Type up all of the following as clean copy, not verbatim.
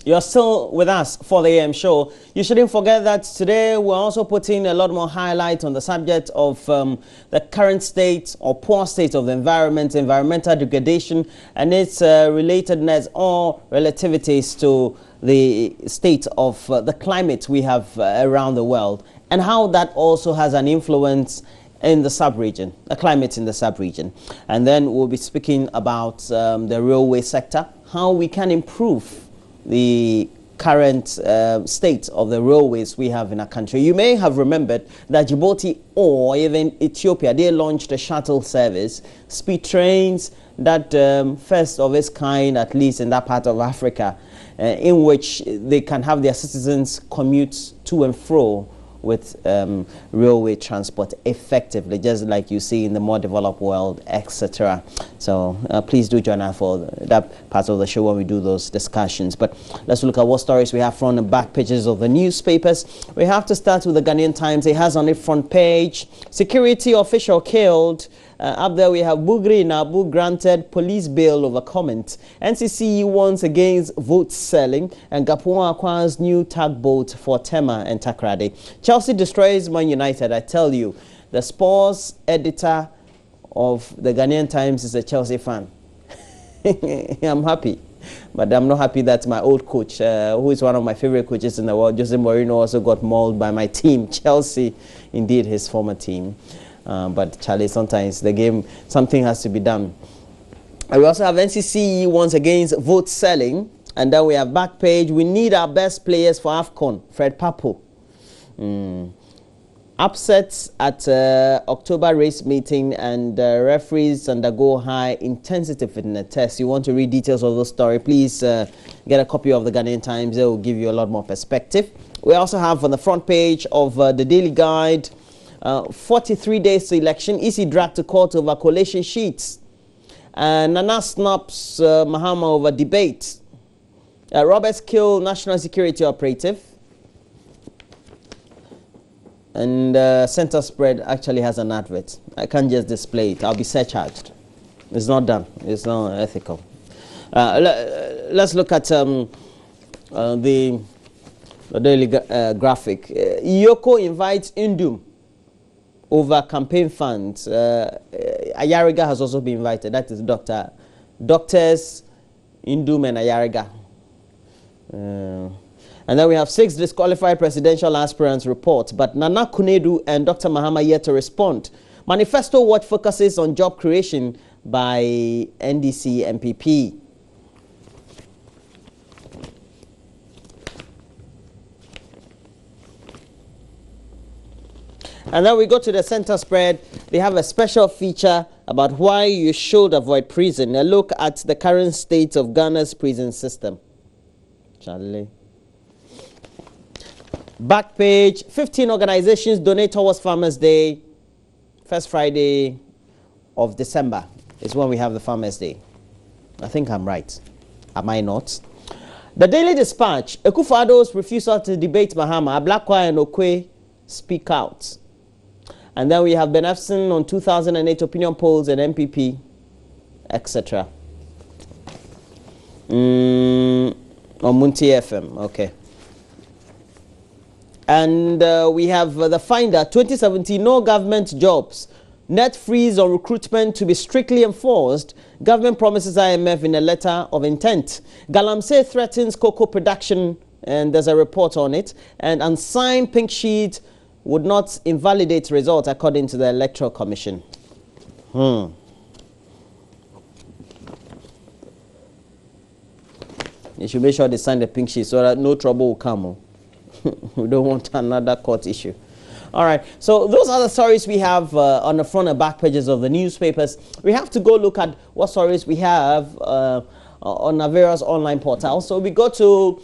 You're still with us for the AM show. You shouldn't forget that today we're also putting a lot more highlight on the subject of the current state or poor state of the environment, environmental degradation, and its relatedness or relativities to the state of the climate we have around the world, and how that also has an influence in the sub-region, the climate in the sub-region. And then we'll be speaking about the railway sector, how we can improve the current state of the railways we have in our country. You may have remembered that Djibouti or even Ethiopia, they launched a shuttle service, speed trains, that first of its kind, at least in that part of Africa, in which they can have their citizens commute to and fro with railway transport effectively, just like you see in the more developed world, etc. So please do join us for that part of the show when we do those discussions. But let's look at what stories we have from the back pages of the newspapers. We have to start with the Ghanaian Times. It has on its front page, security official killed. Up there we have Bugri Nabu granted police bail over comment. NCC warns against vote selling, and Gapua acquires new tugboat for Tema and Takrade. Chelsea destroys Man United. I tell you, the sports editor of the Ghanaian Times is a Chelsea fan. I'm happy, but I'm not happy that my old coach, who is one of my favorite coaches in the world, Jose Mourinho, also got mauled by my team, Chelsea, indeed his former team. But Charlie, sometimes the game, something has to be done. And we also have NCC once against vote selling. And then we have back page, we need our best players for AFCON, Fred Papo. Upsets at October race meeting, and referees undergo high intensity fitness test. You want to read details of the story, please get a copy of the Ghanaian Times. It will give you a lot more perspective. We also have on the front page of the Daily Guide, 43 days to election, EC dragged to court over collation sheets. Nana snaps Mahama over debate. Roberts kill national security operative. And center spread actually has an advert. I can't just display it. I'll be surcharged. It's not done. It's not ethical. Let's look at the Daily Graphic. Yoko invites Indum over campaign funds. Ayariga has also been invited. That is Doctors Indum and Ayariga. And then we have 6 disqualified presidential aspirants report, but Nana Kunedu and Dr. Mahama yet to respond. Manifesto watch focuses on job creation by NDC MPP. And then we go to the center spread. They have a special feature about why you should avoid prison. A look at the current state of Ghana's prison system. Charlie. Back page, 15 organizations donate towards Farmers Day. First Friday of December is when we have the Farmers Day. I think I'm right. Am I not? The Daily Dispatch, Akufo-Addo's refusal to debate Mahama, Ablakwa and Okwe speak out. And then we have Ben Efson on 2008 opinion polls and MPP, etc. On Munti FM, okay. And we have the Finder, 2017, no government jobs. Net freeze on recruitment to be strictly enforced. Government promises IMF in a letter of intent. Galamsey threatens cocoa production, and there's a report on it. And unsigned pink sheet would not invalidate results according to the Electoral Commission. You should make sure they sign the pink sheet so that no trouble will come. We don't want another court issue. All right, so those are the stories we have on the front and back pages of the newspapers. We have to go look at what stories we have on our various online portals. So we go to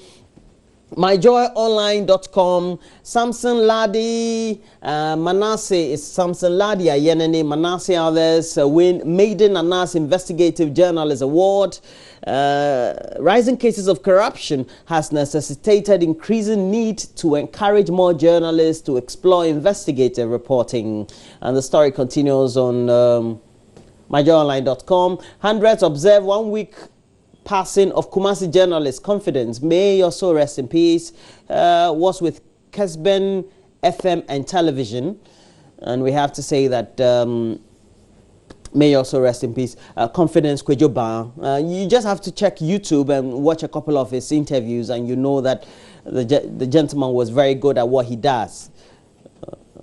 myjoyonline.com. Samson Ladi Manasseh is Samson Ladi Ayenene Manasseh others win Maiden Anas Investigative Journalist Award. Rising cases of corruption has necessitated increasing need to encourage more journalists to explore investigative reporting. And the story continues on myjoyonline.com. Hundreds observe 1 week passing of Kumasi journalist Confidence, may your soul rest in peace, was with Kesben FM and television. And we have to say that may you also rest in peace. Confidence Kwejoba. You just have to check YouTube and watch a couple of his interviews, and you know that the gentleman was very good at what he does.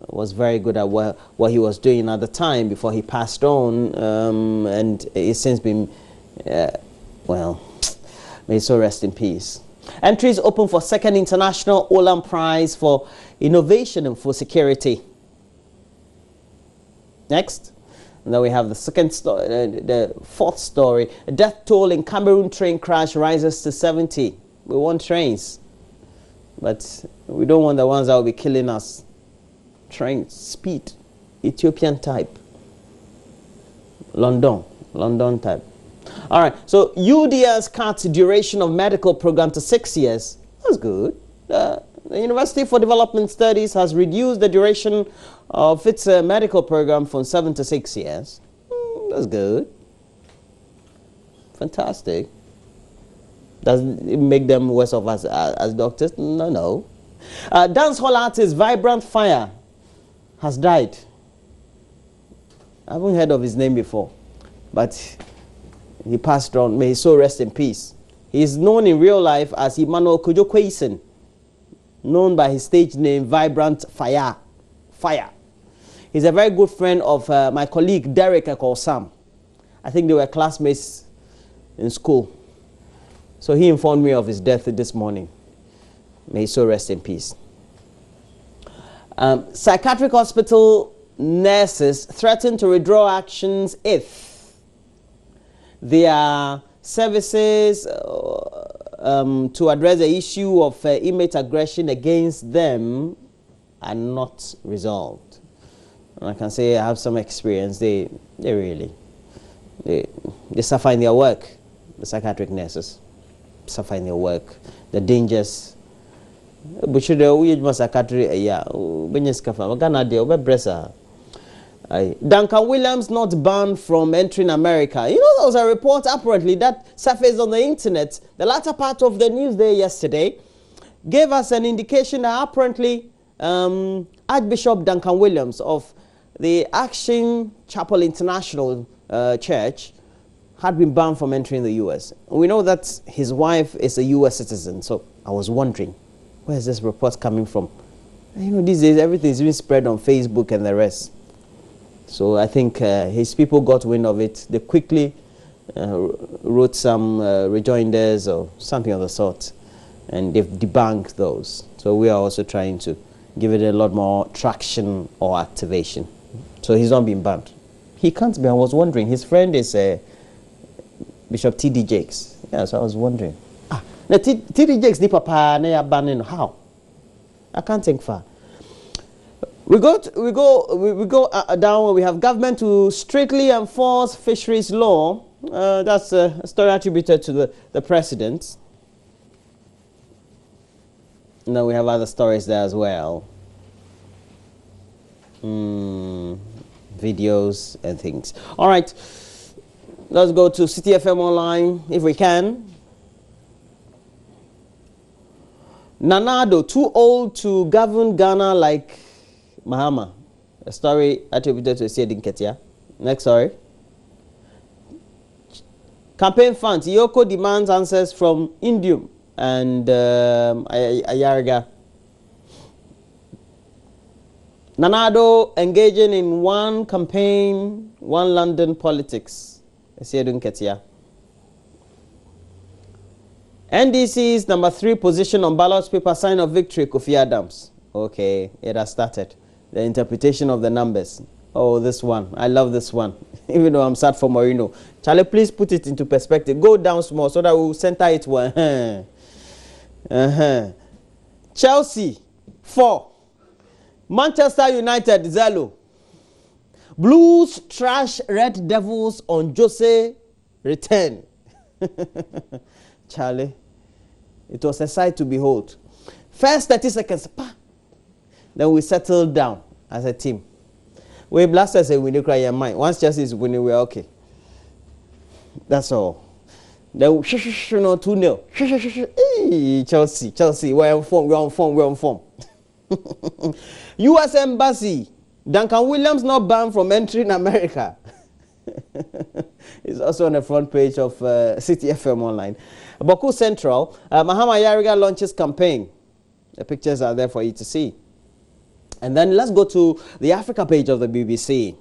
Was very good at what he was doing at the time before he passed on, and he's since been, well, may he so rest in peace. Entries open for second International Olam Prize for Innovation and for Security. Next. And then we have the second story, the fourth story. A death toll in Cameroon train crash rises to 70. We want trains, but we don't want the ones that will be killing us. Trains, speed, Ethiopian type. London type. All right, so UDS cuts duration of medical program to 6 years. That's good. The University for Development Studies has reduced the duration of its medical program from 7 to 6 years. That's good. Fantastic. Does it make them worse off as doctors? No. Dancehall artist Vibrant Fire has died. I haven't heard of his name before, but he passed on. May his soul rest in peace. He is known in real life as Emmanuel Kojo Kwesen, known by his stage name Vibrant Fire. He's a very good friend of my colleague Derek Ekosam. I think they were classmates in school. So he informed me of his death this morning. May his soul rest in peace. Psychiatric hospital nurses threaten to withdraw actions if their services to address the issue of inmate aggression against them are not resolved. And I can say I have some experience. They suffer in their work. The psychiatric nurses suffer in their work. The dangers. But should we psychiatry? Yeah, Duncan Williams not banned from entering America. You know, there was a report apparently that surfaced on the internet. The latter part of the news there yesterday gave us an indication that apparently Archbishop Duncan Williams of the Action Chapel International Church had been banned from entering the U.S. We know that his wife is a U.S. citizen, so I was wondering, where is this report coming from? You know, these days everything is being spread on Facebook and the rest. So I think his people got wind of it. They quickly wrote some rejoinders or something of the sort, and they've debunked those. So we are also trying to give it a lot more traction or activation. So he's not been banned. He can't be. I was wondering. His friend is Bishop T.D. Jakes. Yeah, so I was wondering. Now T.D. Jakes, banning how? I can't think far. We go down. We have government to strictly enforce fisheries law. That's a story attributed to the president. And then we have other stories there as well. Videos and things. All right. Let's go to City FM Online if we can. Nanado, too old to govern Ghana like Mahama. A story attributed to Siedin Ketia. Next story. Campaign funds. Yoko demands answers from Indium and Ayariga. Nanado engaging in one campaign, one London politics. Siedin Ketia. NDC's number 3 position on ballot paper sign of victory, Kofi Adams. Okay, it has started. The interpretation of the numbers. Oh, this one. I love this one. Even though I'm sad for Mourinho. Charlie, please put it into perspective. Go down small so that we'll center it one. Chelsea, 4. Manchester United, 0. Blues trash Red Devils on Jose return. Charlie, it was a sight to behold. First 30 seconds, then we settled down as a team. We blasters say we need to cry your mind. Once Chelsea is winning, we're okay. That's all. Then 2-0. Hey, Chelsea, we're on form. U.S. Embassy, Duncan Williams not banned from entering America. It's also on the front page of City FM Online. Boku Central, Mahama Yariga launches campaign. The pictures are there for you to see. And then let's go to the Africa page of the BBC.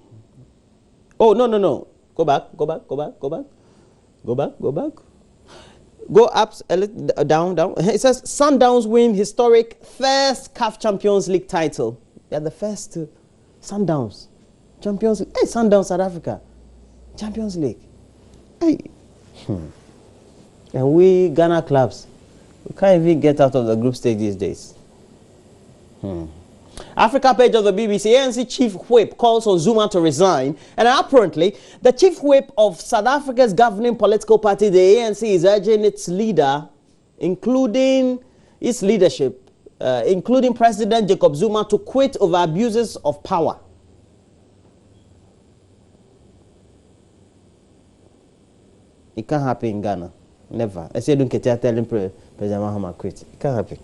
Oh, no. Go back. Go up, down. It says, Sundowns win historic first CAF Champions League title. They're the first to Sundowns. Champions League. Hey, Sundowns, South Africa. Champions League. Hey. And we, Ghana clubs, we can't even get out of the group stage these days. Africa page of the BBC, ANC Chief Whip calls on Zuma to resign. And apparently, the Chief Whip of South Africa's governing political party, the ANC, is urging its leader, including its leadership, including President Jacob Zuma, to quit over abuses of power. It can't happen in Ghana. Never. I say don't get telling President Mahama quit. It can't happen.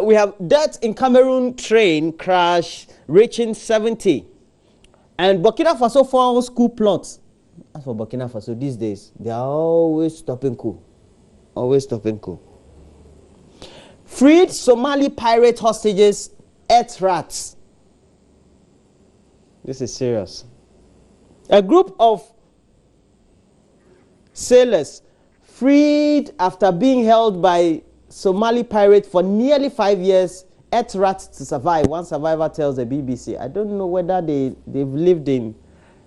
We have death in Cameroon train crash reaching 70. And Burkina Faso found school plots. As for Burkina Faso these days, they are always stopping coup. Always stopping coup. Freed Somali pirate hostages ate rats. This is serious. A group of sailors freed after being held by Somali pirate for nearly 5 years, ate rats to survive. One survivor tells the BBC. I don't know whether they've lived in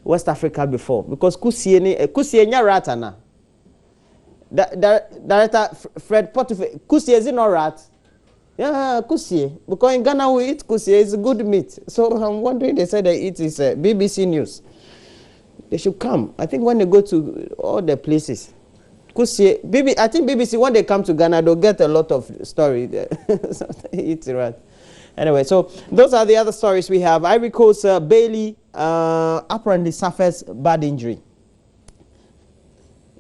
West Africa before, because kusienya ratana. Director Fred Portefe, kusie is it not rat? Yeah, kusie. Because in Ghana we eat kusie, it's good meat. So I'm wondering, they said they eat is BBC News. They should come. I think when they go to all the places. Kusie, I think BBC, when they come to Ghana, they'll get a lot of story there. Eat rat. Anyway, so those are the other stories we have. Ivory Coast, Bailey apparently suffers bad injury.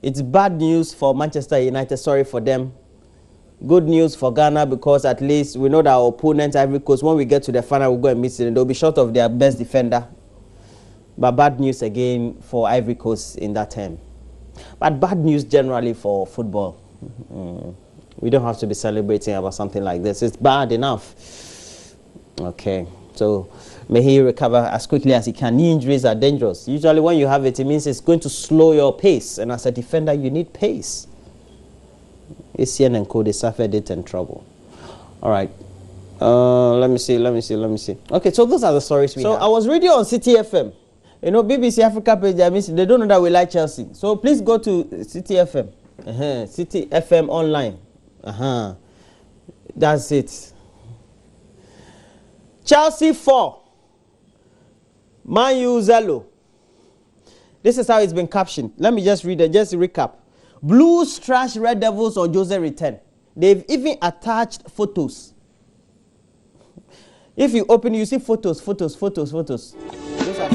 It's bad news for Manchester United. Sorry for them. Good news for Ghana, because at least we know that our opponent, Ivory Coast, when we get to the final, we'll go and meet them. They'll be short of their best defender. But bad news again for Ivory Coast in that term. But bad news generally for football. We don't have to be celebrating about something like this. It's bad enough. Okay. So may he recover as quickly as he can. Knee injuries are dangerous. Usually when you have it, it means it's going to slow your pace. And as a defender, you need pace. ACN and Co, they suffered it and trouble. All right. Let me see. Okay, so those are the stories we have. So I was reading on City FM. You know, BBC Africa page, I mean, they don't know that we like Chelsea. So please go to City FM. City FM Online. That's it. Chelsea 4. Man U 0. This is how it's been captioned. Let me just read it, just recap. Blues trash Red Devils on Jose return. They've even attached photos. If you open, you see photos. Those are